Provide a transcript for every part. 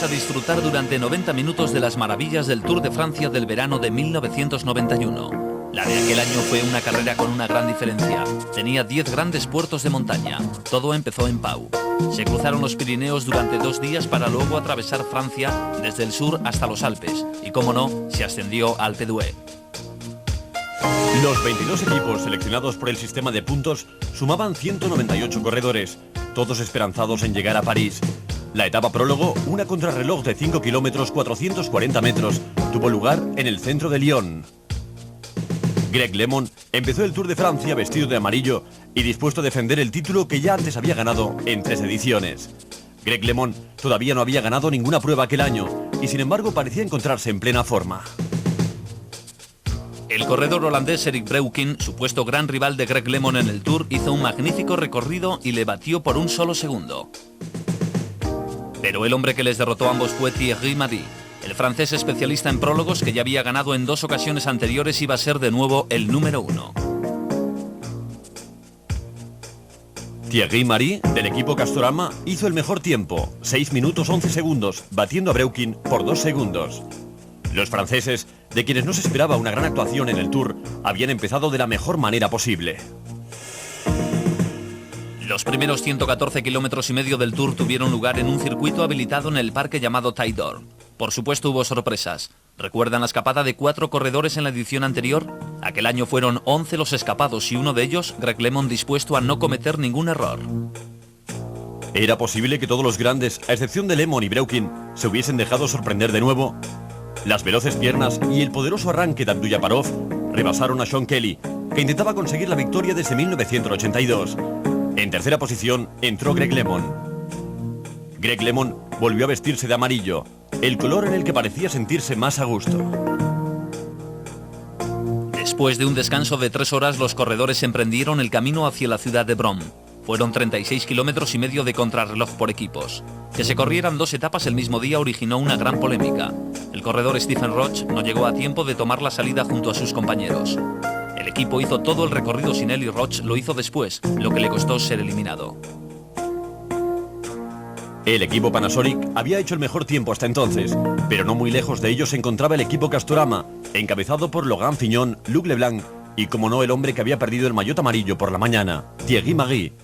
a disfrutar durante 90 minutos de las maravillas del Tour de Francia del verano de 1991. La de aquel año fue una carrera con una gran diferencia. Tenía 10 grandes puertos de montaña. Todo empezó en Pau. Se cruzaron los Pirineos durante 2 días para luego atravesar Francia desde el sur hasta los Alpes. Y como no, se ascendió al Alpe d'Huez. Los 22 equipos seleccionados por el sistema de puntos sumaban 198 corredores, todos esperanzados en llegar a París. La etapa prólogo, una contrarreloj de 5 kilómetros 440 metros, tuvo lugar en el centro de Lyon. Greg LeMond empezó el Tour de Francia vestido de amarillo y dispuesto a defender el título que ya antes había ganado en 3 ediciones. Greg LeMond todavía no había ganado ninguna prueba aquel año y sin embargo parecía encontrarse en plena forma. El corredor holandés Erik Breukink, supuesto gran rival de Greg LeMond en el Tour, hizo un magnífico recorrido y le batió por un solo segundo. Pero el hombre que les derrotó a ambos fue Thierry Marix. El francés especialista en prólogos, que ya había ganado en 2 ocasiones anteriores, iba a ser de nuevo el número 1. Thierry Marix, del equipo Castorama, hizo el mejor tiempo, 6 minutos 11 segundos, batiendo a Breukink por 2 segundos. Los franceses, de quienes no se esperaba una gran actuación en el Tour, habían empezado de la mejor manera posible. Los primeros 114 kilómetros y medio del Tour tuvieron lugar en un circuito habilitado en el parque llamado Taille d'Or. Por supuesto hubo sorpresas. ¿Recuerdan la escapada de 4 corredores en la edición anterior? Aquel año fueron 11 los escapados y uno de ellos, Greg LeMond, dispuesto a no cometer ningún error. ¿Era posible que todos los grandes, a excepción de LeMond y Breukink, se hubiesen dejado sorprender de nuevo? Las veloces piernas y el poderoso arranque de Abduljaparov rebasaron a Sean Kelly, que intentaba conseguir la victoria desde 1982. En tercera posición entró Greg LeMond. Greg LeMond volvió a vestirse de amarillo, el color en el que parecía sentirse más a gusto. Después de un descanso de 3 horas, los corredores emprendieron el camino hacia la ciudad de Bron. Fueron 36 kilómetros y medio de contrarreloj por equipos. Que se corrieran 2 etapas el mismo día originó una gran polémica. El corredor Stephen Roche no llegó a tiempo de tomar la salida junto a sus compañeros. El equipo hizo todo el recorrido sin él y Roche lo hizo después, lo que le costó ser eliminado. El equipo Panasonic había hecho el mejor tiempo hasta entonces, pero no muy lejos de ellos se encontraba el equipo Castorama, encabezado por Logan Fignon, Luc Leblanc y, como no, el hombre que había perdido el maillot amarillo por la mañana, Thierry Marix.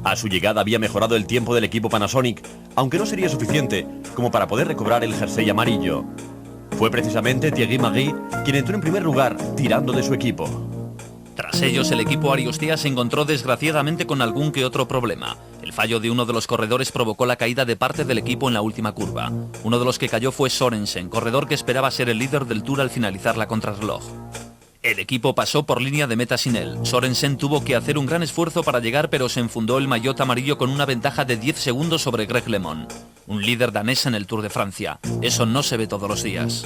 A su llegada había mejorado el tiempo del equipo Panasonic, aunque no sería suficiente como para poder recobrar el jersey amarillo. Fue precisamente Thierry Marix quien entró en primer lugar, tirando de su equipo. Tras ellos, el equipo Ariostea se encontró desgraciadamente con algún que otro problema. El fallo de uno de los corredores provocó la caída de parte del equipo en la última curva. Uno de los que cayó fue Sorensen, corredor que esperaba ser el líder del Tour al finalizar la contrarreloj. El equipo pasó por línea de meta sin él. Sorensen tuvo que hacer un gran esfuerzo para llegar, pero se enfundó el maillot amarillo con una ventaja de 10 segundos sobre Greg LeMond, un líder danés en el Tour de Francia. Eso no se ve todos los días.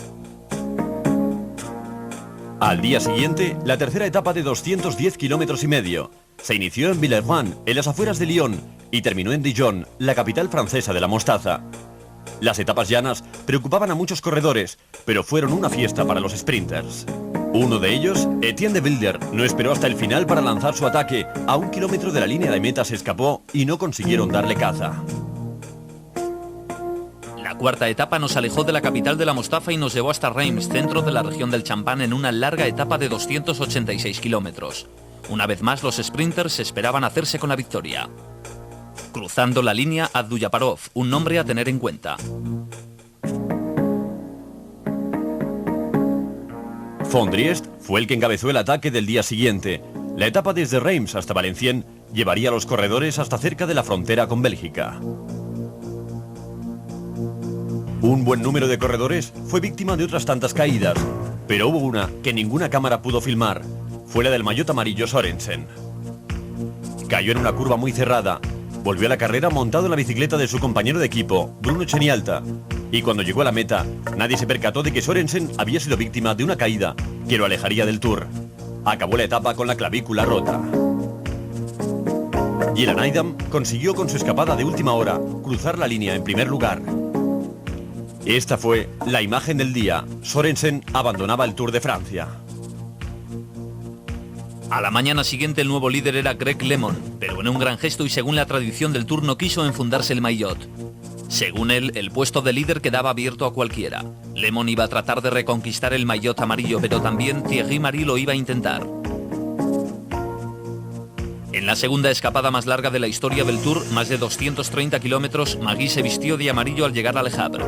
Al día siguiente, la tercera etapa de 210 kilómetros y medio. Se inició en Villeurbanne, en las afueras de Lyon, y terminó en Dijon, la capital francesa de la mostaza. Las etapas llanas preocupaban a muchos corredores, pero fueron una fiesta para los sprinters. Uno de ellos, Etienne de Wilder, no esperó hasta el final para lanzar su ataque. A 1 kilómetro de la línea de meta se escapó y no consiguieron darle caza. La cuarta etapa nos alejó de la capital de la mostaza y nos llevó hasta Reims, centro de la región del Champagne, en una larga etapa de 286 kilómetros. Una vez más, los sprinters esperaban hacerse con la victoria. Cruzando la línea, Abduljaparov, un nombre a tener en cuenta. Fondriest fue el que encabezó el ataque del día siguiente. La etapa desde Reims hasta Valenciennes llevaría a los corredores hasta cerca de la frontera con Bélgica. Un buen número de corredores fue víctima de otras tantas caídas, pero hubo una que ninguna cámara pudo filmar. Fue la del maillot amarillo Sorensen. Cayó en una curva muy cerrada. Volvió a la carrera montado en la bicicleta de su compañero de equipo, Bruno Chenialta. Y cuando llegó a la meta, nadie se percató de que Sorensen había sido víctima de una caída que lo alejaría del Tour. Acabó la etapa con la clavícula rota. Dylan Neidham consiguió con su escapada de última hora cruzar la línea en primer lugar. Esta fue la imagen del día. Sorensen abandonaba el Tour de Francia. A la mañana siguiente el nuevo líder era Greg LeMond, pero en un gran gesto y según la tradición del Tour no quiso enfundarse el maillot. Según él, el puesto de líder quedaba abierto a cualquiera. Lemon iba a tratar de reconquistar el maillot amarillo, pero también Thierry Marix lo iba a intentar. En la segunda escapada más larga de la historia del Tour, más de 230 kilómetros, Marix se vistió de amarillo al llegar a Le Havre.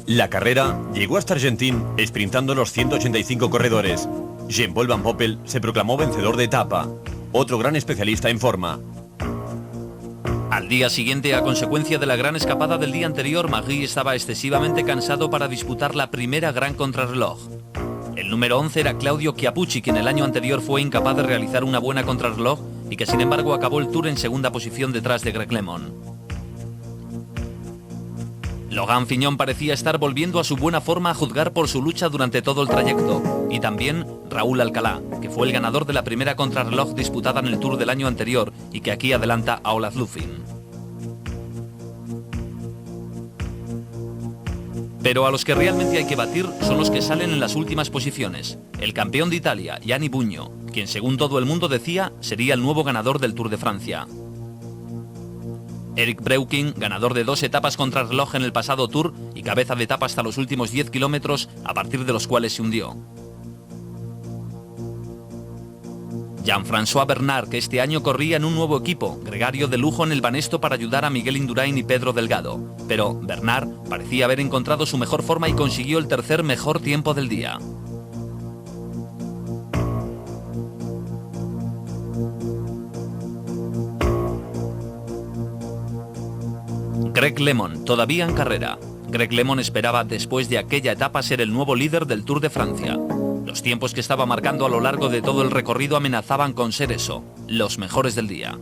La carrera llegó hasta Argentín, sprintando los 185 corredores. Jean-Paul Van Poppel se proclamó vencedor de etapa, otro gran especialista en forma. Al día siguiente, a consecuencia de la gran escapada del día anterior, Marix estaba excesivamente cansado para disputar la primera gran contrarreloj. El número 11 era Claudio Chiappucci, quien el año anterior fue incapaz de realizar una buena contrarreloj y que sin embargo acabó el Tour en segunda posición detrás de Greg LeMond. Logan Fignon parecía estar volviendo a su buena forma a juzgar por su lucha durante todo el trayecto, y también Raúl Alcalá, que fue el ganador de la primera contrarreloj disputada en el Tour del año anterior y que aquí adelanta a Olaf Lufin. Pero a los que realmente hay que batir son los que salen en las últimas posiciones. El campeón de Italia, Gianni Bugno, quien según todo el mundo decía sería el nuevo ganador del Tour de Francia. Eric Breuking, ganador de 2 etapas contrarreloj en el pasado Tour y cabeza de etapa hasta los últimos 10 kilómetros, a partir de los cuales se hundió. Jean-François Bernard, que este año corría en un nuevo equipo, gregario de lujo en el Banesto para ayudar a Miguel Indurain y Pedro Delgado. Pero Bernard parecía haber encontrado su mejor forma y consiguió el tercer mejor tiempo del día. Greg LeMond, todavía en carrera. Greg LeMond esperaba después de aquella etapa ser el nuevo líder del Tour de Francia. Los tiempos que estaba marcando a lo largo de todo el recorrido amenazaban con ser eso, los mejores del día.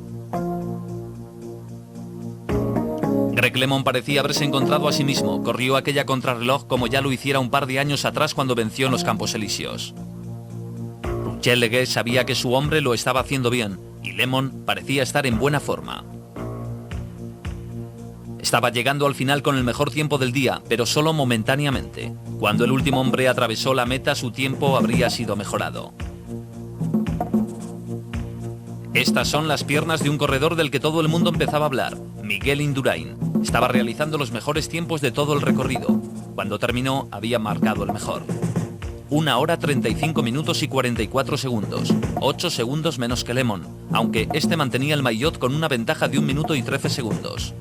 Greg LeMond parecía haberse encontrado a sí mismo, corrió aquella contrarreloj como ya lo hiciera un par de años atrás cuando venció en los Campos Elíseos. Roger Legué sabía que su hombre lo estaba haciendo bien y LeMond parecía estar en buena forma. Estaba llegando al final con el mejor tiempo del día, pero solo momentáneamente. Cuando el último hombre atravesó la meta, su tiempo habría sido mejorado. Estas son las piernas de un corredor del que todo el mundo empezaba a hablar, Miguel Indurain. Estaba realizando los mejores tiempos de todo el recorrido. Cuando terminó, había marcado el mejor. 1 hora 35 minutos y 44 segundos, 8 segundos menos que LeMond, aunque este mantenía el maillot con una ventaja de 1 minuto y 13 segundos.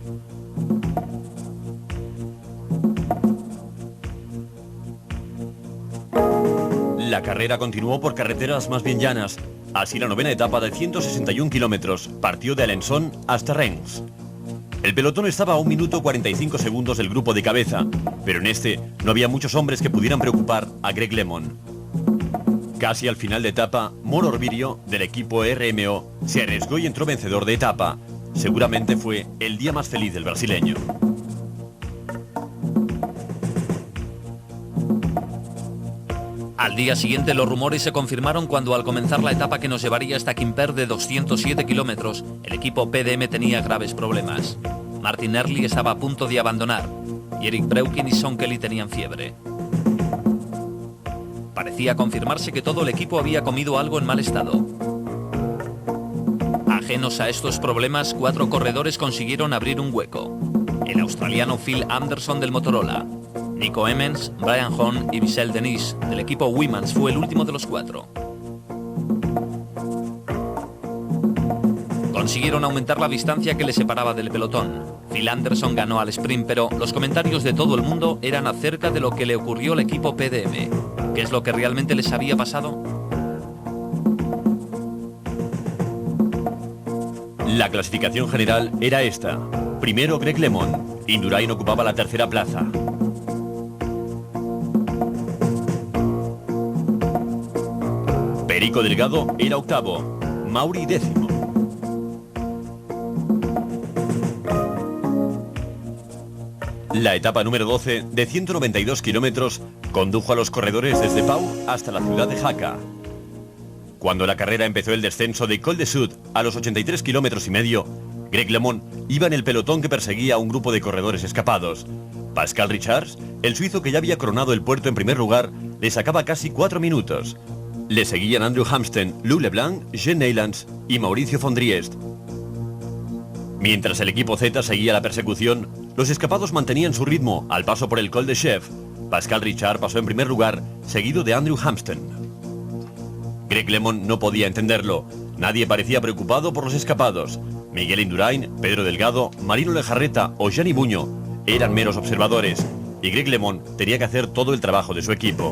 La carrera continuó por carreteras más bien llanas. Así la novena etapa de 161 kilómetros partió de Alençon hasta Reims. El pelotón estaba a 1 minuto 45 segundos del grupo de cabeza, pero en este no había muchos hombres que pudieran preocupar a Greg LeMond. Casi al final de etapa, Moro Orbirio, del equipo RMO, se arriesgó y entró vencedor de etapa. Seguramente fue el día más feliz del brasileño. Al día siguiente los rumores se confirmaron cuando al comenzar la etapa que nos llevaría hasta Quimper de 207 kilómetros, el equipo PDM tenía graves problemas. Martin Early estaba a punto de abandonar y Eric Breuking y Sean Kelly tenían fiebre. Parecía confirmarse que todo el equipo había comido algo en mal estado. Ajenos a estos problemas, 4 corredores consiguieron abrir un hueco. El australiano Phil Anderson del Motorola, Nico Emmens, Brian Hahn y Michel Denis del equipo Wimans fue el último de los 4. Consiguieron aumentar la distancia que les separaba del pelotón. Phil Anderson ganó al sprint, pero los comentarios de todo el mundo eran acerca de lo que le ocurrió al equipo PDM. ¿Qué es lo que realmente les había pasado? La clasificación general era esta. Primero Greg LeMond. Indurain ocupaba la tercera plaza. Perico Delgado era octavo, Mauri décimo. La etapa número 12, de 192 kilómetros, condujo a los corredores desde Pau hasta la ciudad de Jaca. Cuando la carrera empezó el descenso de Col de Sud a los 83 kilómetros y medio, Greg LeMond iba en el pelotón que perseguía a un grupo de corredores escapados. Pascal Richards, el suizo que ya había coronado el puerto en primer lugar, le sacaba casi 4 minutos. Le seguían Andrew Hamsten, Lou Leblanc, Jean Neylands y Mauricio von Driest. Mientras el equipo Z seguía la persecución, los escapados mantenían su ritmo al paso por el Col de Chef. Pascal Richard pasó en primer lugar, seguido de Andrew Hampsten. Greg LeMond no podía entenderlo. Nadie parecía preocupado por los escapados. Miguel Indurain, Pedro Delgado, Marino Lejarreta o Gianni Buño eran meros observadores, y Greg LeMond tenía que hacer todo el trabajo de su equipo.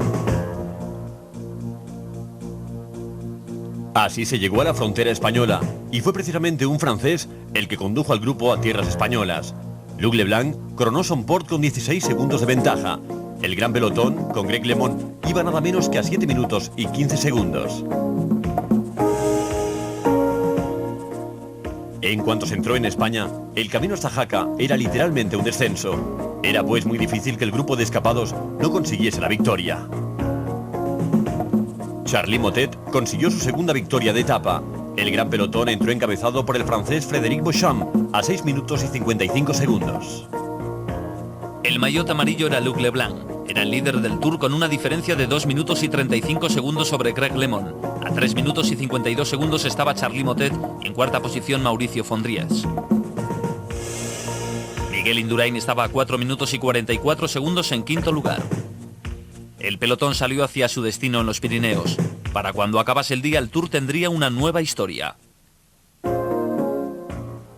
Así se llegó a la frontera española, y fue precisamente un francés el que condujo al grupo a tierras españolas. Luc Leblanc coronó Son Port con 16 segundos de ventaja. El gran pelotón, con Greg LeMond, iba nada menos que a 7 minutos y 15 segundos. En cuanto se entró en España, el camino hasta Jaca era literalmente un descenso. Era pues muy difícil que el grupo de escapados no consiguiese la victoria. Charly Motet consiguió su segunda victoria de etapa. El gran pelotón entró encabezado por el francés Frédéric Beauchamp a 6 minutos y 55 segundos. El maillot amarillo era Luc Leblanc. Era el líder del Tour con una diferencia de 2 minutos y 35 segundos sobre Greg LeMond. A 3 minutos y 52 segundos estaba Charly Motet y en cuarta posición Mauricio Fondries. Miguel Indurain estaba a 4 minutos y 44 segundos en quinto lugar. El pelotón salió hacia su destino en los Pirineos. Para cuando acabase el día, el Tour tendría una nueva historia.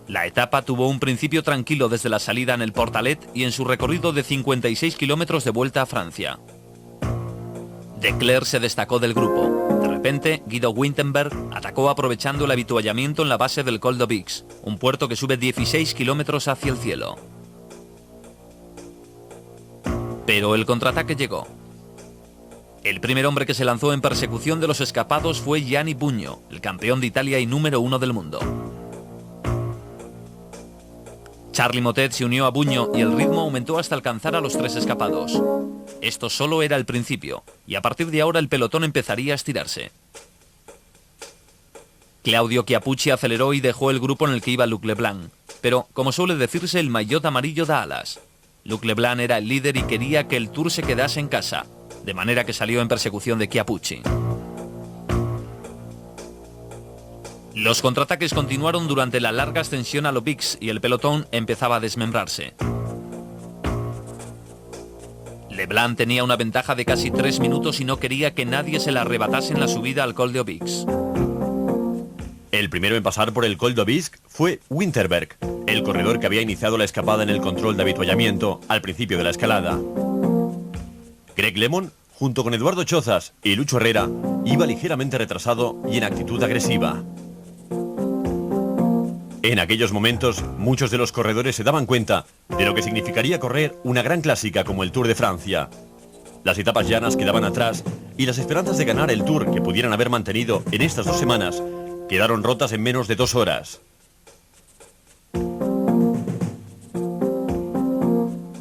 La etapa tuvo un principio tranquilo desde la salida en el Portalet y en su recorrido de 56 kilómetros de vuelta a Francia. De Clercq se destacó del grupo. De repente, Guido Winterberg atacó aprovechando el avituallamiento en la base del Col d'Aubix, un puerto que sube 16 kilómetros hacia el cielo. Pero el contraataque llegó. El primer hombre que se lanzó en persecución de los escapados fue Gianni Buño, el campeón de Italia y número 1 del mundo. Charly Motet se unió a Buño y el ritmo aumentó hasta alcanzar a los 3 escapados. Esto solo era el principio, y a partir de ahora el pelotón empezaría a estirarse. Claudio Chiappucci aceleró y dejó el grupo en el que iba Luc Leblanc, pero, como suele decirse, el maillot amarillo da alas. Luc Leblanc era el líder y quería que el Tour se quedase en casa, de manera que salió en persecución de Chiappucci. Los contraataques continuaron durante la larga ascensión al Aubix y el pelotón empezaba a desmembrarse. Leblanc tenía una ventaja de casi 3 minutos y no quería que nadie se la arrebatase en la subida al Col d'Aubix. El primero en pasar por el Col d'Aubix fue Winterberg, el corredor que había iniciado la escapada en el control de avituallamiento al principio de la escalada. Greg LeMond, junto con Eduardo Chozas y Lucho Herrera, iba ligeramente retrasado y en actitud agresiva. En aquellos momentos, muchos de los corredores se daban cuenta de lo que significaría correr una gran clásica como el Tour de Francia. Las etapas llanas quedaban atrás y las esperanzas de ganar el Tour que pudieran haber mantenido en estas 2 semanas quedaron rotas en menos de 2 horas.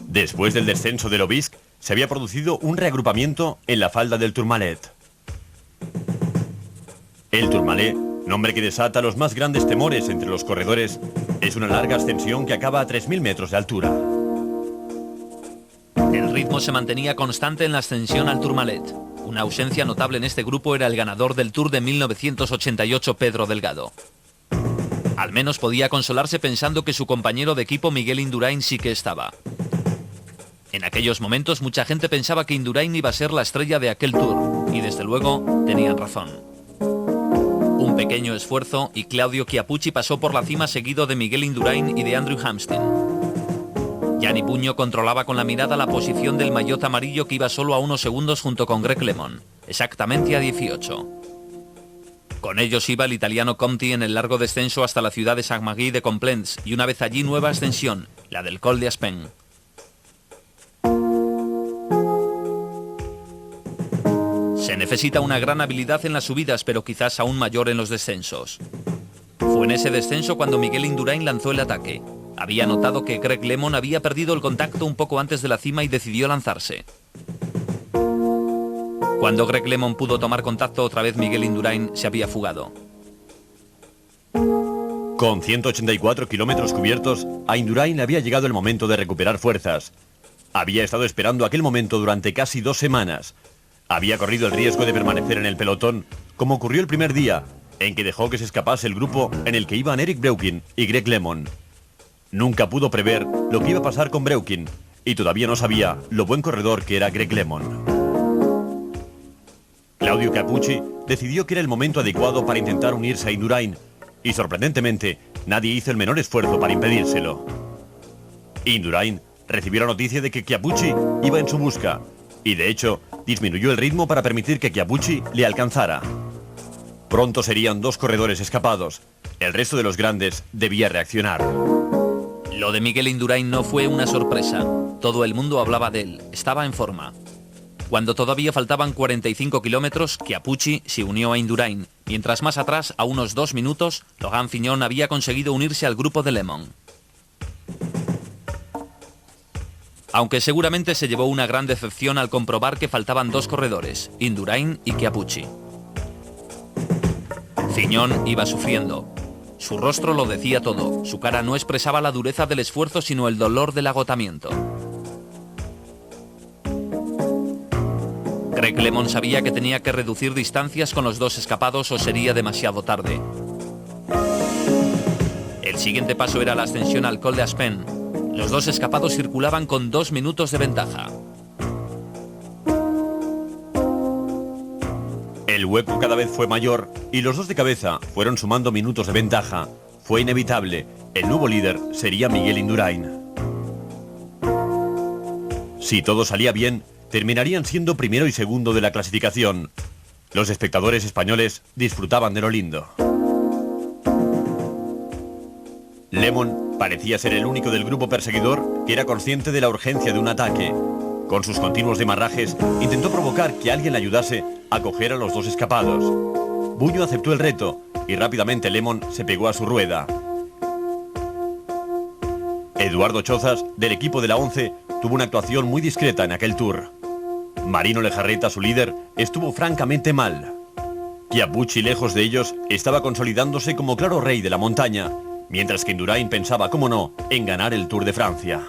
Después del descenso del Aubix, se había producido un reagrupamiento en la falda del Tourmalet. El Tourmalet, nombre que desata los más grandes temores entre los corredores, es una larga ascensión que acaba a 3.000 metros de altura. El ritmo se mantenía constante en la ascensión al Tourmalet. Una ausencia notable en este grupo era el ganador del Tour de 1988, Pedro Delgado. Al menos podía consolarse pensando que su compañero de equipo Miguel Indurain sí que estaba. En aquellos momentos mucha gente pensaba que Indurain iba a ser la estrella de aquel Tour, y desde luego tenían razón. Un pequeño esfuerzo y Claudio Chiappucci pasó por la cima seguido de Miguel Indurain y de Andrew Hampsten. Gianni Buño controlaba con la mirada la posición del maillot amarillo que iba solo a unos segundos junto con Greg LeMond, exactamente a 18. Con ellos iba el italiano Conti en el largo descenso hasta la ciudad de Saint-Marie de Complaints y una vez allí nueva ascensión, la del Col d'Aspen. Se necesita una gran habilidad en las subidas, pero quizás aún mayor en los descensos. Fue en ese descenso cuando Miguel Indurain lanzó el ataque. Había notado que Greg LeMond había perdido el contacto un poco antes de la cima y decidió lanzarse. Cuando Greg LeMond pudo tomar contacto otra vez, Miguel Indurain se había fugado. Con 184 kilómetros cubiertos, a Indurain le había llegado el momento de recuperar fuerzas. Había estado esperando aquel momento durante casi 2 semanas. Había corrido el riesgo de permanecer en el pelotón, como ocurrió el primer día, en que dejó que se escapase el grupo en el que iban Eric Breukin y Greg LeMond. Nunca pudo prever lo que iba a pasar con Breukin y todavía no sabía lo buen corredor que era Greg LeMond. Claudio Chiappucci decidió que era el momento adecuado para intentar unirse a Indurain y sorprendentemente nadie hizo el menor esfuerzo para impedírselo. Indurain recibió la noticia de que Chiappucci iba en su busca y de hecho disminuyó el ritmo para permitir que Chiappucci le alcanzara. Pronto serían 2 corredores escapados. El resto de los grandes debía reaccionar. Lo de Miguel Indurain no fue una sorpresa. Todo el mundo hablaba de él. Estaba en forma. Cuando todavía faltaban 45 kilómetros, Chiappucci se unió a Indurain, mientras más atrás, a unos 2 minutos, Logan Fignon había conseguido unirse al grupo de LeMond. Aunque seguramente se llevó una gran decepción al comprobar que faltaban 2 corredores, Indurain y Chiappucci. Fignon iba sufriendo. Su rostro lo decía todo. Su cara no expresaba la dureza del esfuerzo, sino el dolor del agotamiento. Greg LeMond sabía que tenía que reducir distancias con los 2 escapados o sería demasiado tarde. El siguiente paso era la ascensión al Col d'Aspin. Los 2 escapados circulaban con 2 minutos de ventaja. El hueco cada vez fue mayor y los 2 de cabeza fueron sumando minutos de ventaja. Fue inevitable. El nuevo líder sería Miguel Indurain. Si todo salía bien, terminarían siendo primero y segundo de la clasificación. Los espectadores españoles disfrutaban de lo lindo. LeMond parecía ser el único del grupo perseguidor que era consciente de la urgencia de un ataque. Con sus continuos demarrajes, intentó provocar que alguien le ayudase a coger a los 2 escapados. Buño aceptó el reto y rápidamente LeMond se pegó a su rueda. Eduardo Chozas, del equipo de la 11, tuvo una actuación muy discreta en aquel tour. Marino Lejarreta, su líder, estuvo francamente mal. Chiappucci, lejos de ellos, estaba consolidándose como claro rey de la montaña, mientras que Indurain pensaba, cómo no, en ganar el Tour de Francia.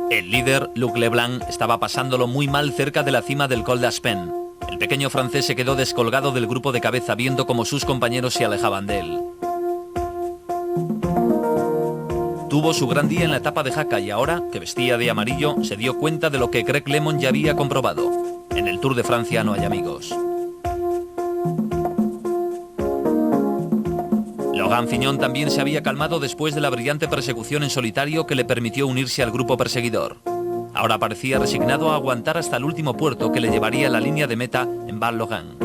El líder, Luc Leblanc, estaba pasándolo muy mal cerca de la cima del Col d'Aspin. El pequeño francés se quedó descolgado del grupo de cabeza viendo cómo sus compañeros se alejaban de él. Tuvo su gran día en la etapa de Jaca y ahora, que vestía de amarillo, se dio cuenta de lo que Greg LeMond ya había comprobado. En el Tour de Francia no hay amigos. Logan Fignon también se había calmado después de la brillante persecución en solitario que le permitió unirse al grupo perseguidor. Ahora parecía resignado a aguantar hasta el último puerto que le llevaría a la línea de meta en Val-Logan.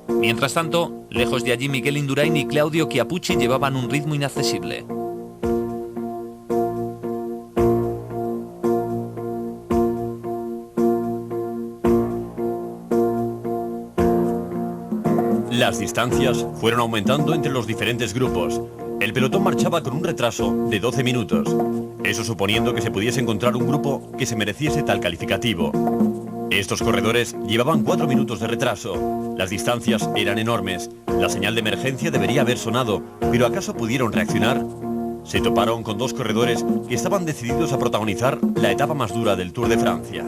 Mientras tanto, lejos de allí, Miguel Indurain y Claudio Chiappucci llevaban un ritmo inaccesible. Las distancias fueron aumentando entre los diferentes grupos. El pelotón marchaba con un retraso de 12 minutos. Eso suponiendo que se pudiese encontrar un grupo que se mereciese tal calificativo. Estos corredores llevaban 4 minutos de retraso. Las distancias eran enormes. La señal de emergencia debería haber sonado, pero ¿acaso pudieron reaccionar? Se toparon con 2 corredores que estaban decididos a protagonizar la etapa más dura del Tour de Francia.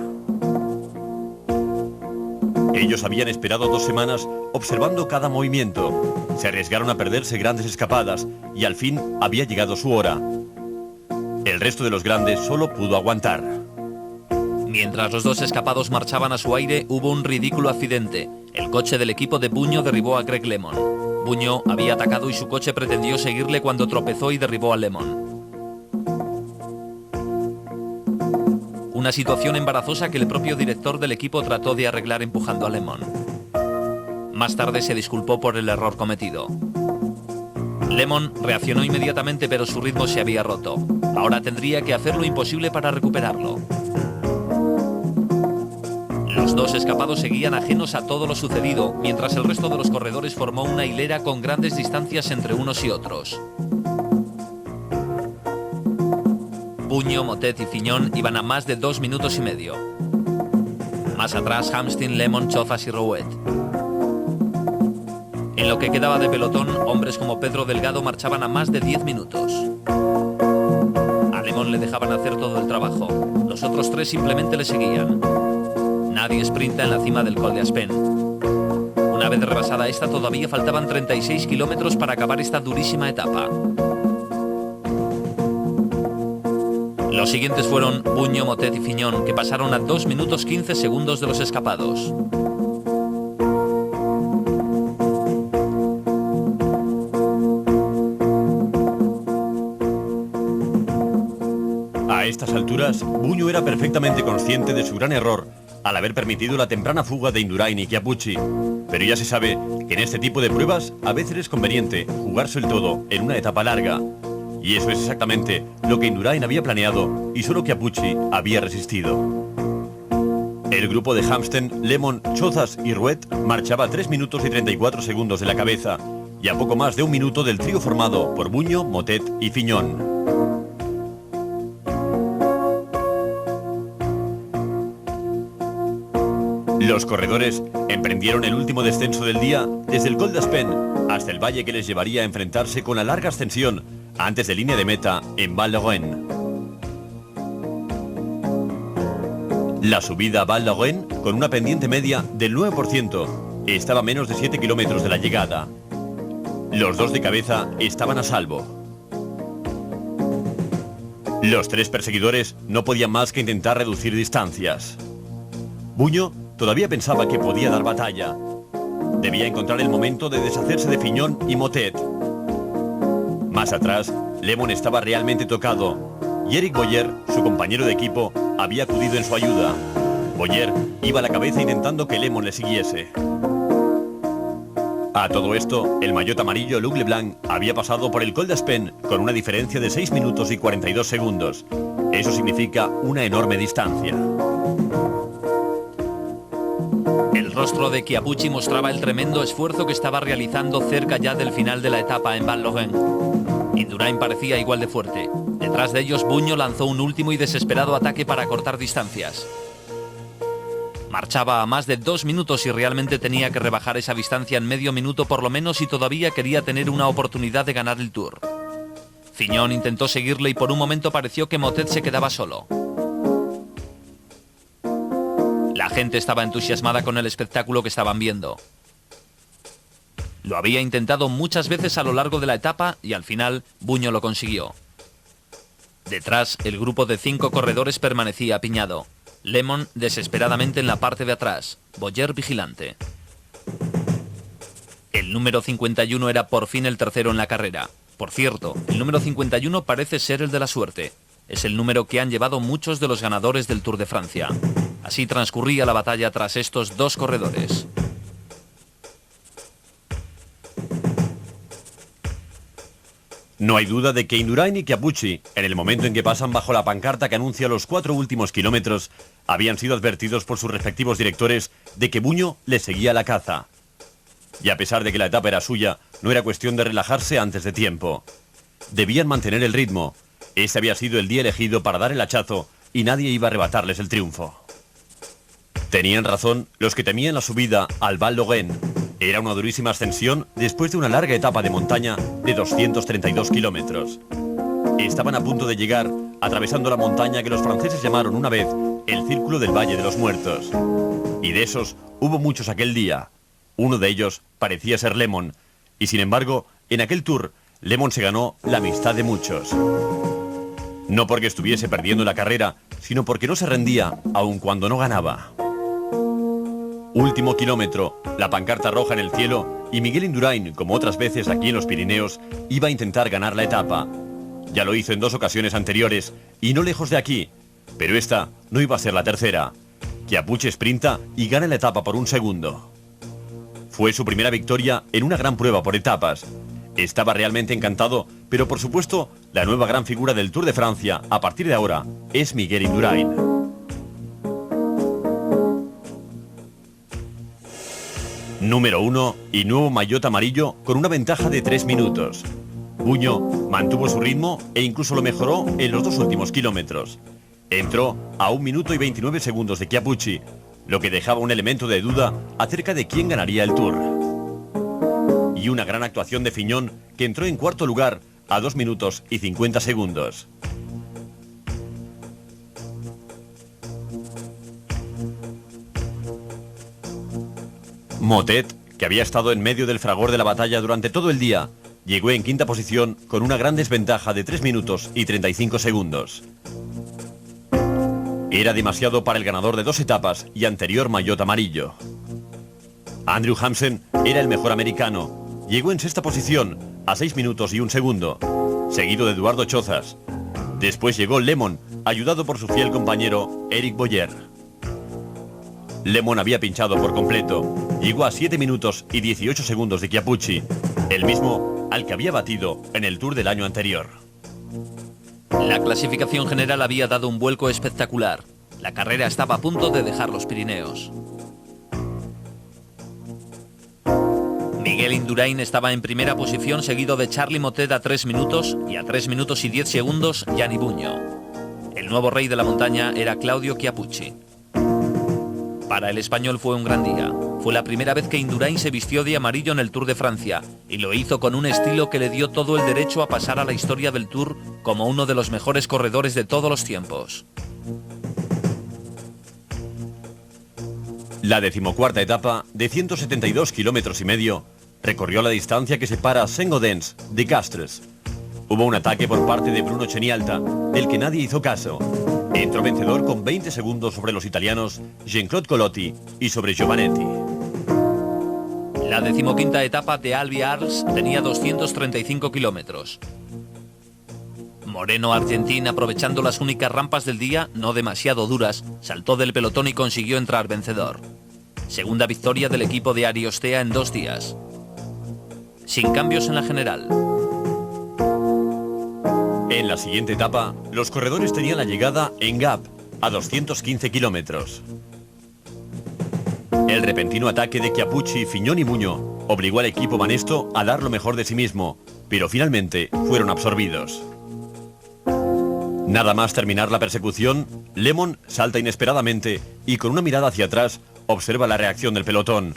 Ellos habían esperado 2 semanas observando cada movimiento. Se arriesgaron a perderse grandes escapadas y al fin había llegado su hora. El resto de los grandes solo pudo aguantar. Mientras los 2 escapados marchaban a su aire, hubo un ridículo accidente. El coche del equipo de Buño derribó a Greg LeMond. Buño había atacado y su coche pretendió seguirle cuando tropezó y derribó a LeMond. Una situación embarazosa que el propio director del equipo trató de arreglar empujando a LeMond. Más tarde se disculpó por el error cometido. LeMond reaccionó inmediatamente, pero su ritmo se había roto. Ahora tendría que hacer lo imposible para recuperarlo. Los 2 escapados seguían ajenos a todo lo sucedido, mientras el resto de los corredores formó una hilera con grandes distancias entre unos y otros. Buño, Motet y Fignon iban a más de 2 minutos y medio. Más atrás, Hamstin, LeMond, Chozas y Rouet. En lo que quedaba de pelotón, hombres como Pedro Delgado marchaban a más de 10 minutos. A LeMond le dejaban hacer todo el trabajo. Los otros 3 simplemente le seguían. Nadie sprinta en la cima del Col d'Aspin. Una vez rebasada esta, todavía faltaban 36 kilómetros para acabar esta durísima etapa. Los siguientes fueron Buño, Motet y Fignon, que pasaron a 2 minutos 15 segundos de los escapados. A estas alturas, Buño era perfectamente consciente de su gran error al haber permitido la temprana fuga de Indurain y Chiappucci. Pero ya se sabe que en este tipo de pruebas a veces es conveniente jugarse el todo en una etapa larga. Y eso es exactamente lo que Indurain había planeado y solo Chiappucci había resistido. El grupo de Hamsten, Lemon, Chozas y Ruet marchaba a 3 minutos y 34 segundos de la cabeza y a poco más de 1 minuto del trío formado por Buño, Motet y Fignon. Los corredores emprendieron el último descenso del día desde el Col d'Aspen hasta el valle que les llevaría a enfrentarse con la larga ascensión antes de línea de meta en Val-Lorraine. La subida a Val-Lorraine, con una pendiente media del 9%, estaba a menos de 7 kilómetros de la llegada. Los dos de cabeza estaban a salvo. Los 3 perseguidores no podían más que intentar reducir distancias. Buño todavía pensaba que podía dar batalla. Debía encontrar el momento de deshacerse de Fignon y Motet. Más atrás, Lemon estaba realmente tocado y Eric Boyer, su compañero de equipo, había acudido en su ayuda. Boyer iba a la cabeza intentando que Lemon le siguiese. A todo esto, el maillot amarillo Luc Leblanc había pasado por el Col d'Aspen con una diferencia de 6 minutos y 42 segundos. Eso significa una enorme distancia. El rostro de Chiappucci mostraba el tremendo esfuerzo que estaba realizando cerca ya del final de la etapa en Val-Lorraine. Indurain parecía igual de fuerte. Detrás de ellos, Buño lanzó un último y desesperado ataque para cortar distancias. Marchaba a más de 2 minutos y realmente tenía que rebajar esa distancia en medio minuto por lo menos si todavía quería tener una oportunidad de ganar el Tour. Fignon intentó seguirle y por un momento pareció que Motet se quedaba solo. La gente estaba entusiasmada con el espectáculo que estaban viendo. Lo había intentado muchas veces a lo largo de la etapa y al final Buño lo consiguió. Detrás, el grupo de 5 corredores permanecía apiñado. Lemon desesperadamente en la parte de atrás, Boyer vigilante. El número 51 era por fin el tercero en la carrera. Por cierto, el número 51 parece ser el de la suerte. Es el número que han llevado muchos de los ganadores del Tour de Francia. Así transcurría la batalla tras estos 2 corredores. No hay duda de que Indurain y Chiappucci, en el momento en que pasan bajo la pancarta que anuncia los 4 últimos kilómetros, habían sido advertidos por sus respectivos directores de que Buño les seguía la caza. Y a pesar de que la etapa era suya, no era cuestión de relajarse antes de tiempo. Debían mantener el ritmo. Este había sido el día elegido para dar el hachazo y nadie iba a arrebatarles el triunfo. Tenían razón los que temían la subida al Val-Lorraine. Era una durísima ascensión después de una larga etapa de montaña de 232 kilómetros. Estaban a punto de llegar atravesando la montaña que los franceses llamaron una vez el Círculo del Valle de los Muertos. Y de esos hubo muchos aquel día. Uno de ellos parecía ser Lemon. Y sin embargo, en aquel Tour, Lemon se ganó la amistad de muchos. No porque estuviese perdiendo la carrera, sino porque no se rendía, aun cuando no ganaba. Último kilómetro, la pancarta roja en el cielo y Miguel Indurain, como otras veces aquí en los Pirineos, iba a intentar ganar la etapa. Ya lo hizo en 2 ocasiones anteriores y no lejos de aquí, pero esta no iba a ser la tercera. Chiappucci sprinta y gana la etapa por 1 segundo. Fue su primera victoria en una gran prueba por etapas. Estaba realmente encantado, pero por supuesto, la nueva gran figura del Tour de Francia, a partir de ahora, es Miguel Indurain. Número 1 y nuevo maillot amarillo con una ventaja de 3 minutos. Buño mantuvo su ritmo e incluso lo mejoró en los 2 últimos kilómetros. Entró a 1 minuto y 29 segundos de Chiappucci, lo que dejaba un elemento de duda acerca de quién ganaría el Tour. Y una gran actuación de Fignon, que entró en 4º lugar a 2 minutos y 50 segundos. Motet, que había estado en medio del fragor de la batalla durante todo el día, llegó en 5ª posición con una gran desventaja de 3 minutos y 35 segundos. Era demasiado para el ganador de 2 etapas y anterior maillot amarillo. Andrew Hampson era el mejor americano. Llegó en 6ª posición, a 6 minutos y 1 segundo, seguido de Eduardo Chozas. Después llegó Lemon, ayudado por su fiel compañero Eric Boyer. Lemon había pinchado por completo. Llegó a 7 minutos y 18 segundos de Chiappucci, el mismo al que había batido en el Tour del año anterior. La clasificación general había dado un vuelco espectacular. La carrera estaba a punto de dejar los Pirineos. Miguel Indurain estaba en primera posición, seguido de Charly Motet a 3 minutos y a 3 minutos y 10 segundos Gianni Bugno. El nuevo rey de la montaña era Claudio Chiappucci. Para el español fue un gran día. Fue la primera vez que Indurain se vistió de amarillo en el Tour de Francia y lo hizo con un estilo que le dio todo el derecho a pasar a la historia del Tour como uno de los mejores corredores de todos los tiempos. La 14ª etapa, de 172 kilómetros y medio, recorrió la distancia que separa Saint-Gaudens de Castres. Hubo un ataque por parte de Bruno Cenialta, del que nadie hizo caso. Entró vencedor con 20 segundos sobre los italianos Jean-Claude Colotti y sobre Giovanetti. La 15ª etapa de Albi Arles tenía 235 kilómetros. Moreno Argentín, aprovechando las únicas rampas del día, no demasiado duras, saltó del pelotón y consiguió entrar vencedor. Segunda victoria del equipo de Ariostea en 2 días. Sin cambios en la general. En la siguiente etapa, los corredores tenían la llegada en Gap, a 215 kilómetros. El repentino ataque de Chiappucci, Fignon y Bugno obligó al equipo Banesto a dar lo mejor de sí mismo, pero finalmente fueron absorbidos. Nada más terminar la persecución, Lemon salta inesperadamente y con una mirada hacia atrás observa la reacción del pelotón.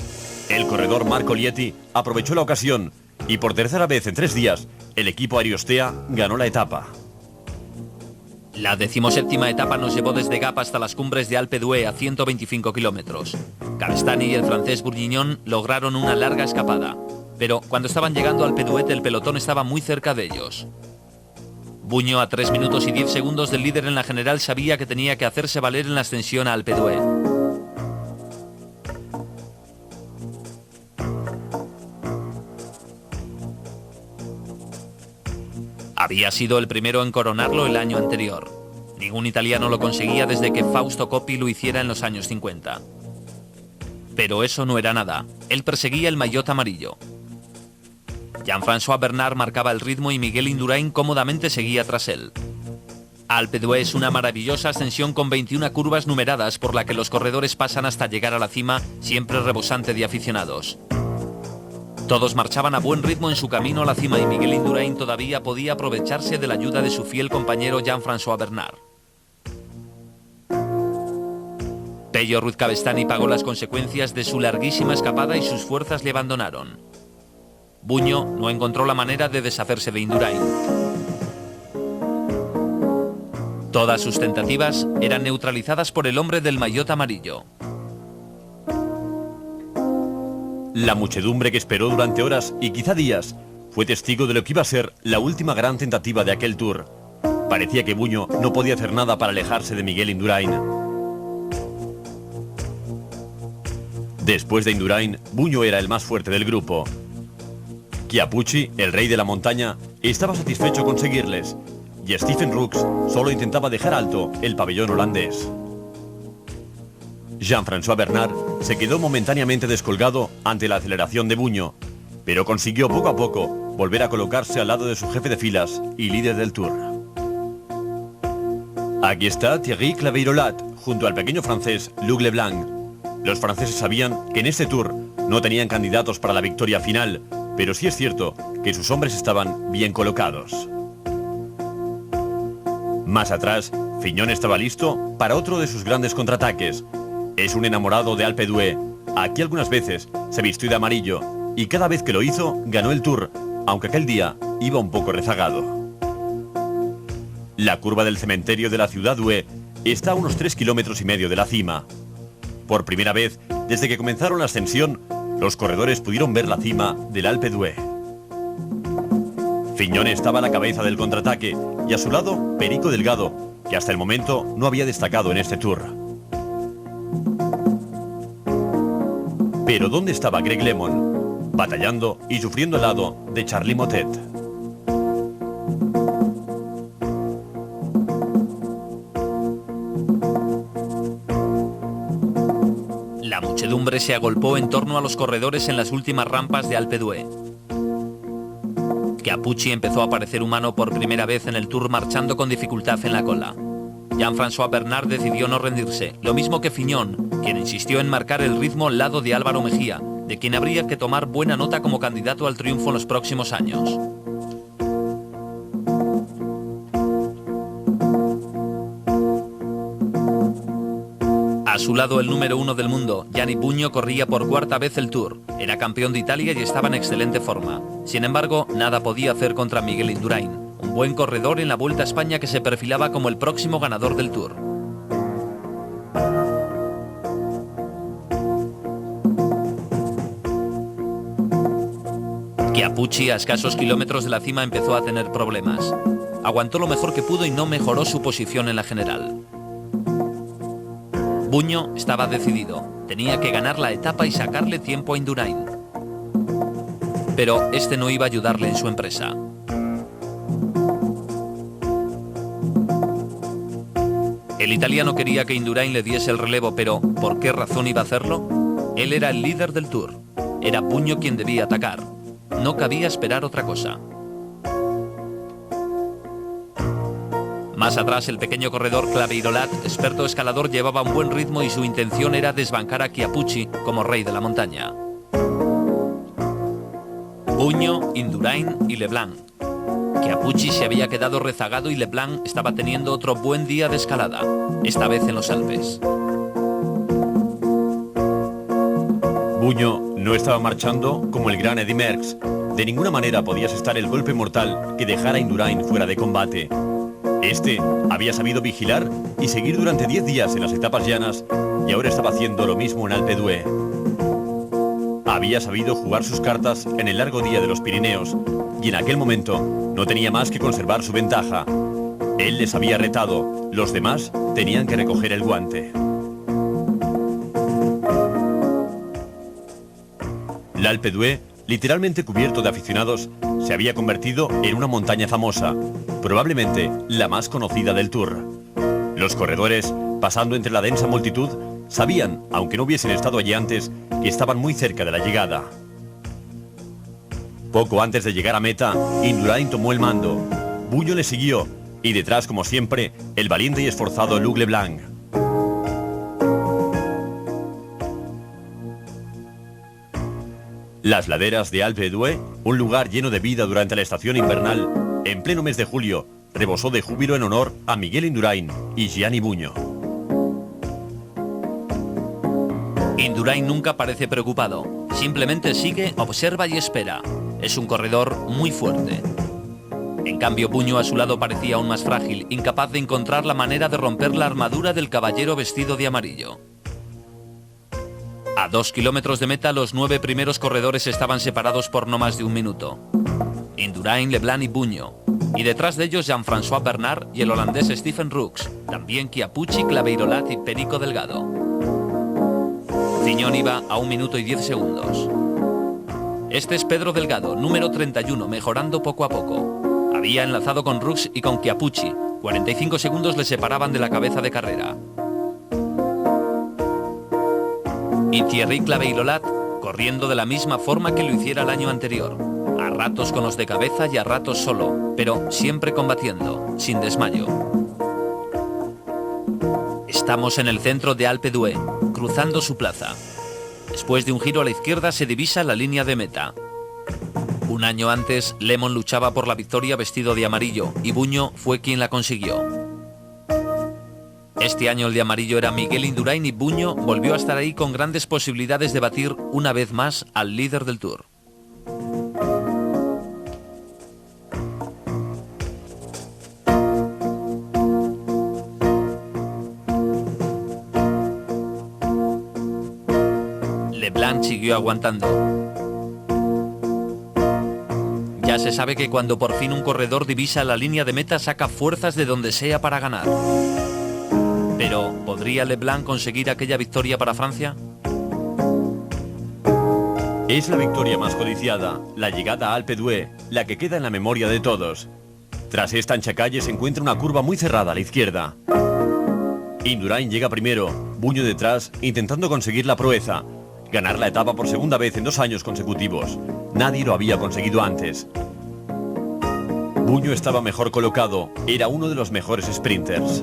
El corredor Marco Lieti aprovechó la ocasión y por tercera vez en 3 días, el equipo Ariostea ganó la etapa. La 17ª etapa nos llevó desde Gap hasta las cumbres de Alpe d'Huez a 125 kilómetros. Cabestany y el francés Bourguignon lograron una larga escapada, pero cuando estaban llegando al Alpe d'Huez el pelotón estaba muy cerca de ellos. Bugno, a 3 minutos y 10 segundos del líder en la general, sabía que tenía que hacerse valer en la ascensión a Alpe d'Huez. Había sido el primero en coronarlo el año anterior. Ningún italiano lo conseguía desde que Fausto Coppi lo hiciera en los años 50. Pero eso no era nada. Él perseguía el maillot amarillo. Jean-François Bernard marcaba el ritmo y Miguel Indurain cómodamente seguía tras él. Alpe d'Huez es una maravillosa ascensión con 21 curvas numeradas por la que los corredores pasan hasta llegar a la cima, siempre rebosante de aficionados. Todos marchaban a buen ritmo en su camino a la cima y Miguel Indurain todavía podía aprovecharse de la ayuda de su fiel compañero Jean-François Bernard. Pello Ruiz Cabestany pagó las consecuencias de su larguísima escapada y sus fuerzas le abandonaron. Bugno no encontró la manera de deshacerse de Indurain. Todas sus tentativas eran neutralizadas por el hombre del maillot amarillo. La muchedumbre que esperó durante horas y quizá días fue testigo de lo que iba a ser la última gran tentativa de aquel Tour. Parecía que Bugno no podía hacer nada para alejarse de Miguel Indurain. Después de Indurain, Bugno era el más fuerte del grupo. Chiappucci, el rey de la montaña, estaba satisfecho con seguirles, y Stephen Rooks solo intentaba dejar alto el pabellón holandés. Jean-François Bernard se quedó momentáneamente descolgado ante la aceleración de Bugno, pero consiguió poco a poco volver a colocarse al lado de su jefe de filas y líder del Tour. Aquí está Thierry Claveyrolat, junto al pequeño francés Luc Leblanc. Los franceses sabían que en este Tour no tenían candidatos para la victoria final, pero sí es cierto que sus hombres estaban bien colocados. Más atrás, Fignon estaba listo para otro de sus grandes contraataques. Es un enamorado de Alpe d'Huez. Aquí algunas veces se vistió de amarillo y cada vez que lo hizo ganó el Tour, aunque aquel día iba un poco rezagado. La curva del cementerio de la ciudad d'Huez está a unos 3,5 kilómetros de la cima. Por primera vez, desde que comenzaron la ascensión, los corredores pudieron ver la cima del Alpe d'Huez. Fignon estaba a la cabeza del contraataque y a su lado Perico Delgado, que que hasta el momento no había destacado en este Tour. Pero ¿dónde estaba Greg LeMond? Batallando y sufriendo al lado de Charly Mottet. La muchedumbre se agolpó en torno a los corredores en las últimas rampas de Alpe d'Huez. Chiappucci empezó a parecer humano por primera vez en el Tour, marchando con dificultad en la cola. Jean-François Bernard decidió no rendirse, lo mismo que Fignon, quien insistió en marcar el ritmo al lado de Álvaro Mejía, de quien habría que tomar buena nota como candidato al triunfo en los próximos años. A su lado, el número 1 del mundo, Yannick Bugno, corría por cuarta vez el Tour. Era campeón de Italia y estaba en excelente forma. Sin embargo, nada podía hacer contra Miguel Indurain, un buen corredor en la Vuelta a España que se perfilaba como el próximo ganador del Tour. Chiappucci, a escasos kilómetros de la cima, empezó a tener problemas. Aguantó lo mejor que pudo y no mejoró su posición en la general. Bugno estaba decidido, tenía que ganar la etapa y sacarle tiempo a Indurain. Pero este no iba a ayudarle en su empresa. El italiano quería que Indurain le diese el relevo, pero ¿por qué razón iba a hacerlo? Él era el líder del Tour. Era Bugno quien debía atacar. No cabía esperar otra cosa. Más atrás, el pequeño corredor Claveyrolat, experto escalador, llevaba un buen ritmo y su intención era desbancar a Chiappucci como rey de la montaña. Bugno, Indurain y Leblanc. Chiappucci se había quedado rezagado y Leblanc estaba teniendo otro buen día de escalada, esta vez en los Alpes. Bugno no estaba marchando como el gran Eddy Merckx. De ninguna manera podía asestar el golpe mortal que dejara a Indurain fuera de combate. Este había sabido vigilar y seguir durante 10 días en las etapas llanas y ahora estaba haciendo lo mismo en Alpe d'Huez. Había sabido jugar sus cartas en el largo día de los Pirineos y en aquel momento no tenía más que conservar su ventaja. Él les había retado, los demás tenían que recoger el guante. El Alpe d'Huez, literalmente cubierto de aficionados, se había convertido en una montaña famosa, probablemente la más conocida del Tour. Los corredores, pasando entre la densa multitud, sabían, aunque no hubiesen estado allí antes, que estaban muy cerca de la llegada. Poco antes de llegar a meta, Indurain tomó el mando. Bugno le siguió, y detrás, como siempre, el valiente y esforzado Luc Leblanc. Las laderas de Alpe d'Huez, un lugar lleno de vida durante la estación invernal, en pleno mes de julio, rebosó de júbilo en honor a Miguel Indurain y Gianni Bugno. Indurain nunca parece preocupado, simplemente sigue, observa y espera. Es un corredor muy fuerte. En cambio, Bugno a su lado parecía aún más frágil, incapaz de encontrar la manera de romper la armadura del caballero vestido de amarillo. A 2 kilómetros de meta, los 9 primeros corredores estaban separados por no más de un minuto. Indurain, Leblanc y Bugno. Y detrás de ellos Jean-François Bernard y el holandés Stephen Rooks. También Chiappucci, Claveyrolat y Perico Delgado. Fignon iba a 1 minuto y 10 segundos. Este es Pedro Delgado, número 31, mejorando poco a poco. Había enlazado con Rooks y con Chiappucci. 45 segundos le separaban de la cabeza de carrera. Y Thierry Claveyrolat, corriendo de la misma forma que lo hiciera el año anterior, a ratos con los de cabeza y a ratos solo, pero siempre combatiendo, sin desmayo. Estamos en el centro de Alpe d'Huez, cruzando su plaza. Después de un giro a la izquierda se divisa la línea de meta. Un año antes, LeMond luchaba por la victoria vestido de amarillo y Bugno fue quien la consiguió. Este año el de amarillo era Miguel Indurain y Bugno volvió a estar ahí con grandes posibilidades de batir una vez más al líder del Tour. Leblanc siguió aguantando. Ya se sabe que cuando por fin un corredor divisa la línea de meta saca fuerzas de donde sea para ganar. Pero, ¿podría Leblanc conseguir aquella victoria para Francia? Es la victoria más codiciada, la llegada a Alpe d'Huez, la que queda en la memoria de todos. Tras esta ancha calle se encuentra una curva muy cerrada a la izquierda. Indurain llega primero, Buño detrás, intentando conseguir la proeza. Ganar la etapa por segunda vez en 2 años consecutivos. Nadie lo había conseguido antes. Buño estaba mejor colocado, era uno de los mejores sprinters.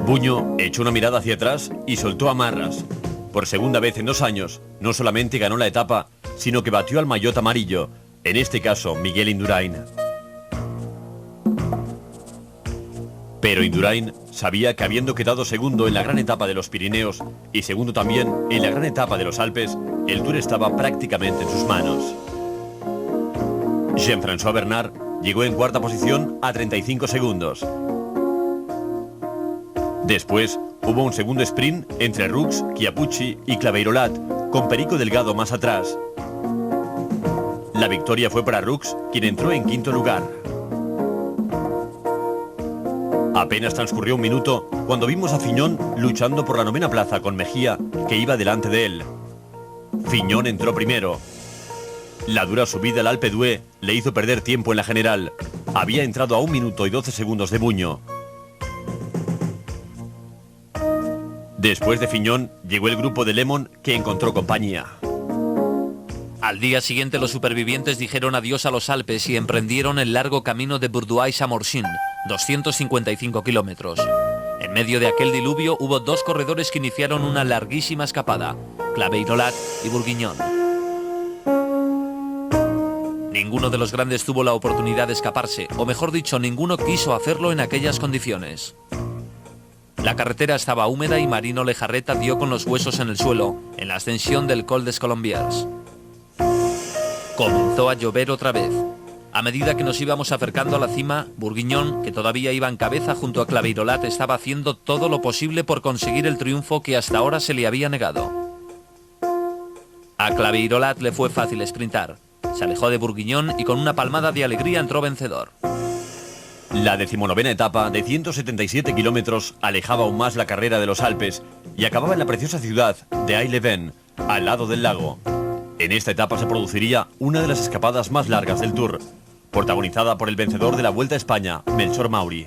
Buño echó una mirada hacia atrás y soltó amarras. Por segunda vez en 2 años, no solamente ganó la etapa, sino que batió al maillot amarillo, en este caso Miguel Indurain. Pero Indurain sabía que habiendo quedado segundo en la gran etapa de los Pirineos y segundo también en la gran etapa de los Alpes, el Tour estaba prácticamente en sus manos. Jean-François Bernard llegó en cuarta posición a 35 segundos. Después hubo un segundo sprint entre Rux, Chiappucci y Claveyrolat, con Perico Delgado más atrás. La victoria fue para Rux, quien entró en quinto lugar. Apenas transcurrió un minuto cuando vimos a Fignon luchando por la 9ª plaza con Mejía, que iba delante de él. Fignon entró primero. La dura subida al Alpe d'Huez le hizo perder tiempo en la general. Había entrado a 1 minuto y 12 segundos de Buño. Después de Fignon llegó el grupo de Lemon, que encontró compañía. Al día siguiente los supervivientes dijeron adiós a los Alpes y emprendieron el largo camino de Bourdoise-Chamorchin, 255 kilómetros. En medio de aquel diluvio hubo 2 corredores que iniciaron una larguísima escapada, Claveyrolat y Bourguignon. Ninguno de los grandes tuvo la oportunidad de escaparse, o mejor dicho, ninguno quiso hacerlo en aquellas condiciones. La carretera estaba húmeda y Marino Lejarreta dio con los huesos en el suelo, en la ascensión del Col des Colombiers. Comenzó a llover otra vez. A medida que nos íbamos acercando a la cima, Bourguignon, que todavía iba en cabeza junto a Claveyrolat, estaba haciendo todo lo posible por conseguir el triunfo que hasta ahora se le había negado. A Claveyrolat le fue fácil sprintar. Se alejó de Bourguignon y con una palmada de alegría entró vencedor. La 19ª etapa de 177 kilómetros alejaba aún más la carrera de los Alpes y acababa en la preciosa ciudad de Aix-les-Bains, al lado del lago. En esta etapa se produciría una de las escapadas más largas del Tour, protagonizada por el vencedor de la Vuelta a España, Melchor Mauri.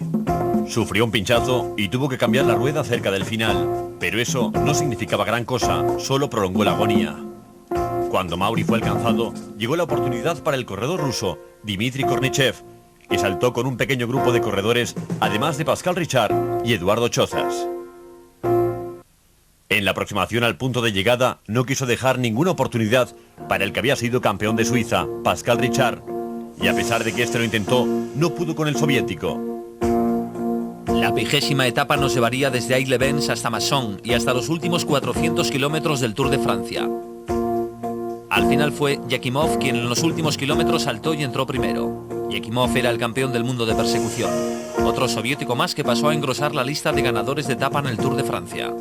Sufrió un pinchazo y tuvo que cambiar la rueda cerca del final, pero eso no significaba gran cosa, solo prolongó la agonía. Cuando Mauri fue alcanzado, llegó la oportunidad para el corredor ruso, Dmitry Kornichev, que saltó con un pequeño grupo de corredores, además de Pascal Richard y Eduardo Chozas. En la aproximación al punto de llegada, no quiso dejar ninguna oportunidad para el que había sido campeón de Suiza, Pascal Richard, y a pesar de que este lo intentó, no pudo con el soviético. La 20ª etapa nos llevaría desde Aix-les-Bains hasta Masson y hasta los últimos 400 kilómetros del Tour de Francia. Al final fue Yakimov quien en los últimos kilómetros saltó y entró primero. Yakimov era el campeón del mundo de persecución, otro soviético más que pasó a engrosar la lista de ganadores de etapa en el Tour de Francia.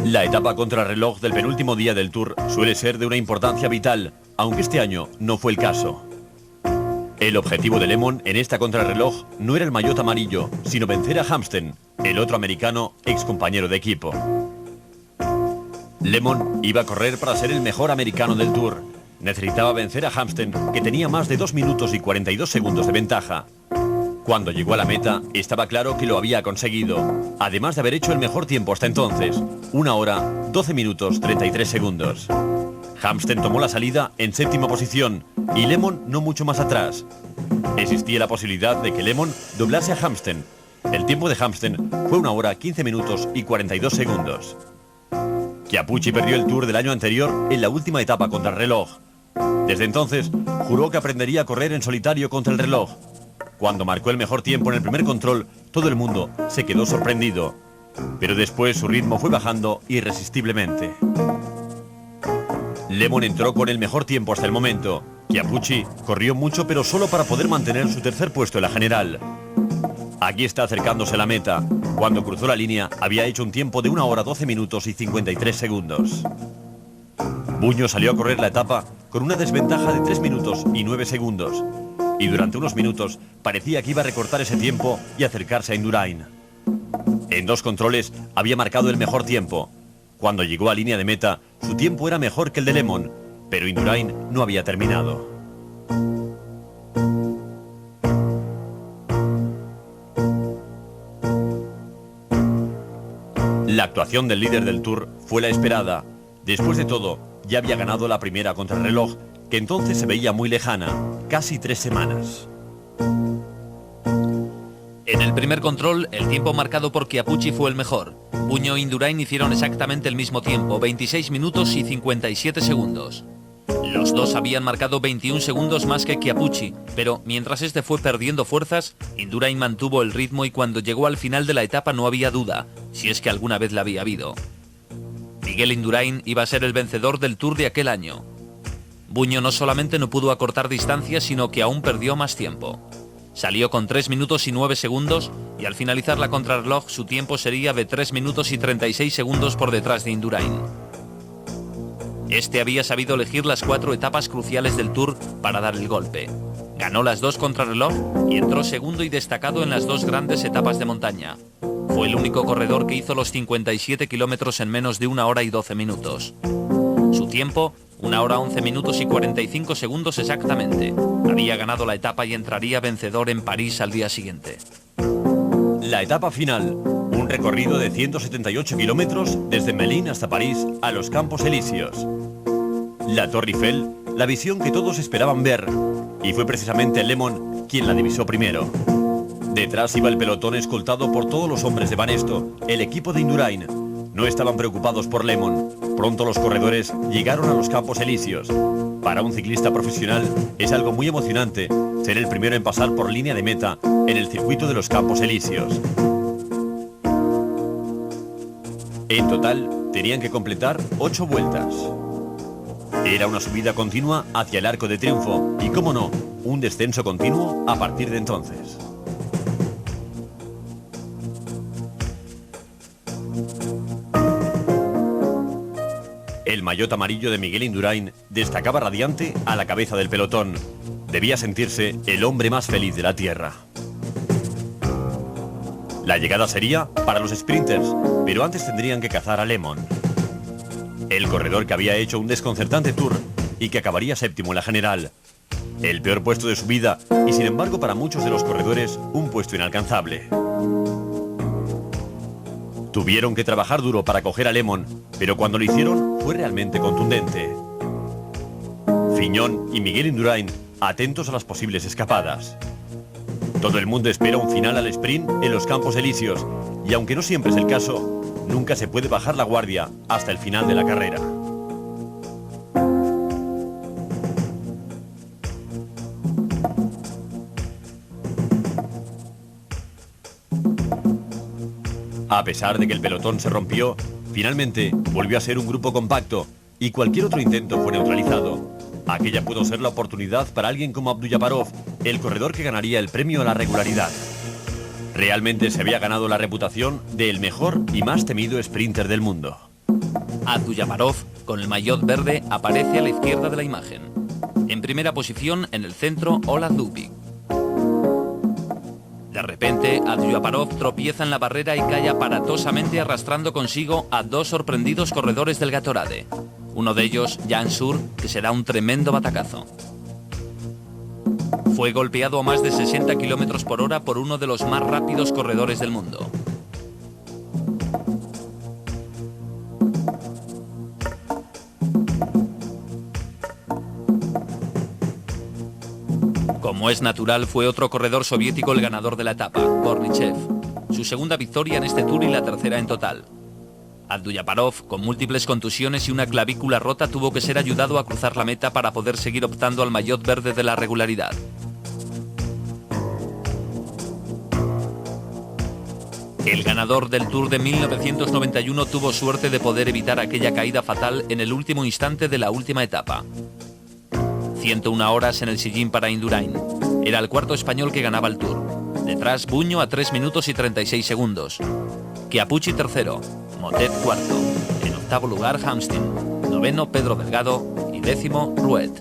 La etapa contrarreloj del penúltimo día del Tour suele ser de una importancia vital, aunque este año no fue el caso. El objetivo de Lemon en esta contrarreloj no era el maillot amarillo, sino vencer a Hamsten, el otro americano ex compañero de equipo. Lemon iba a correr para ser el mejor americano del Tour. Necesitaba vencer a Hamsten, que tenía más de 2 minutos y 42 segundos de ventaja. Cuando llegó a la meta, estaba claro que lo había conseguido, además de haber hecho el mejor tiempo hasta entonces, 1 hora, 12 minutos, 33 segundos. Hamsten tomó la salida en 7ª posición y Lemon no mucho más atrás. Existía la posibilidad de que Lemon doblase a Hamsten. El tiempo de Hamsten fue 1 hora, 15 minutos y 42 segundos. Chiappucci perdió el Tour del año anterior en la última etapa contra el reloj. Desde entonces, juró que aprendería a correr en solitario contra el reloj. Cuando marcó el mejor tiempo en el primer control, todo el mundo se quedó sorprendido. Pero después su ritmo fue bajando irresistiblemente. Lemon entró con el mejor tiempo hasta el momento. Chiappucci corrió mucho pero solo para poder mantener su tercer puesto en la general. Aquí está acercándose a la meta. Cuando cruzó la línea había hecho un tiempo de 1 hora, 12 minutos y 53 segundos. Buño salió a correr la etapa con una desventaja de 3 minutos y 9 segundos. Y durante unos minutos parecía que iba a recortar ese tiempo y acercarse a Indurain. En 2 controles había marcado el mejor tiempo. Cuando llegó a línea de meta, su tiempo era mejor que el de Lemon, pero Indurain no había terminado. La actuación del líder del Tour fue la esperada. Después de todo, ya había ganado la primera contrarreloj, que entonces se veía muy lejana, casi 3 semanas. En el primer control, el tiempo marcado por Chiappucci fue el mejor. Buño e Indurain hicieron exactamente el mismo tiempo, 26 minutos y 57 segundos. Los dos habían marcado 21 segundos más que Chiappucci, pero mientras este fue perdiendo fuerzas, Indurain mantuvo el ritmo y cuando llegó al final de la etapa no había duda, si es que alguna vez la había habido. Miguel Indurain iba a ser el vencedor del Tour de aquel año. Buño no solamente no pudo acortar distancias, sino que aún perdió más tiempo. Salió con 3 minutos y 9 segundos y al finalizar la contrarreloj su tiempo sería de 3 minutos y 36 segundos por detrás de Indurain. Este había sabido elegir las 4 etapas cruciales del Tour para dar el golpe. Ganó las 2 contrarreloj y entró segundo y destacado en las 2 grandes etapas de montaña. Fue el único corredor que hizo los 57 kilómetros en menos de 1 hora y 12 minutos. Su tiempo, 1 hora 11 minutos y 45 segundos exactamente. Había ganado la etapa y entraría vencedor en París al día siguiente. La etapa final, un recorrido de 178 kilómetros desde Melun hasta París a los Campos Elíseos. La Torre Eiffel, la visión que todos esperaban ver, y fue precisamente Lemon quien la divisó primero. Detrás iba el pelotón escoltado por todos los hombres de Banesto, el equipo de Indurain. No estaban preocupados por Lemon. Pronto los corredores llegaron a los Campos Elíseos. Para un ciclista profesional es algo muy emocionante ser el primero en pasar por línea de meta en el circuito de los Campos Elíseos. En total, tenían que completar 8 vueltas. Era una subida continua hacia el Arco de Triunfo y, cómo no, un descenso continuo a partir de entonces. El maillot amarillo de Miguel Indurain destacaba radiante a la cabeza del pelotón. Debía sentirse el hombre más feliz de la tierra. La llegada sería para los sprinters, pero antes tendrían que cazar a Lemon, el corredor que había hecho un desconcertante Tour y que acabaría séptimo en la general. El peor puesto de su vida y, sin embargo, para muchos de los corredores, un puesto inalcanzable. Tuvieron que trabajar duro para coger a Lemon, pero cuando lo hicieron fue realmente contundente. Fignon y Miguel Indurain atentos a las posibles escapadas. Todo el mundo espera un final al sprint en los Campos Elíseos y, aunque no siempre es el caso, nunca se puede bajar la guardia hasta el final de la carrera. A pesar de que el pelotón se rompió, finalmente volvió a ser un grupo compacto y cualquier otro intento fue neutralizado. Aquella pudo ser la oportunidad para alguien como Abduljaparov, el corredor que ganaría el premio a la regularidad. Realmente se había ganado la reputación de el mejor y más temido sprinter del mundo. Abduljaparov, con el maillot verde, aparece a la izquierda de la imagen. En primera posición, en el centro, Ola Dubik. De repente, Abduljaparov tropieza en la barrera y cae aparatosamente arrastrando consigo a 2 sorprendidos corredores del Gatorade. Uno de ellos, Jan Sur, que se da un tremendo batacazo. Fue golpeado a más de 60 km por hora por uno de los más rápidos corredores del mundo. Como es natural, fue otro corredor soviético el ganador de la etapa, Kornichev. Su segunda victoria en este Tour y la tercera en total. Abduljaparov, con múltiples contusiones y una clavícula rota, tuvo que ser ayudado a cruzar la meta para poder seguir optando al maillot verde de la regularidad. El ganador del Tour de 1991 tuvo suerte de poder evitar aquella caída fatal en el último instante de la última etapa. 101 horas en el sillín para Indurain. Era el cuarto español que ganaba el Tour. Detrás, Buño a 3 minutos y 36 segundos. Chiappucci tercero, Motet cuarto. En octavo lugar, Hamstin. Noveno, Pedro Delgado. Y 10º, Rouet.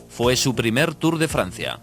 Fue su primer Tour de Francia.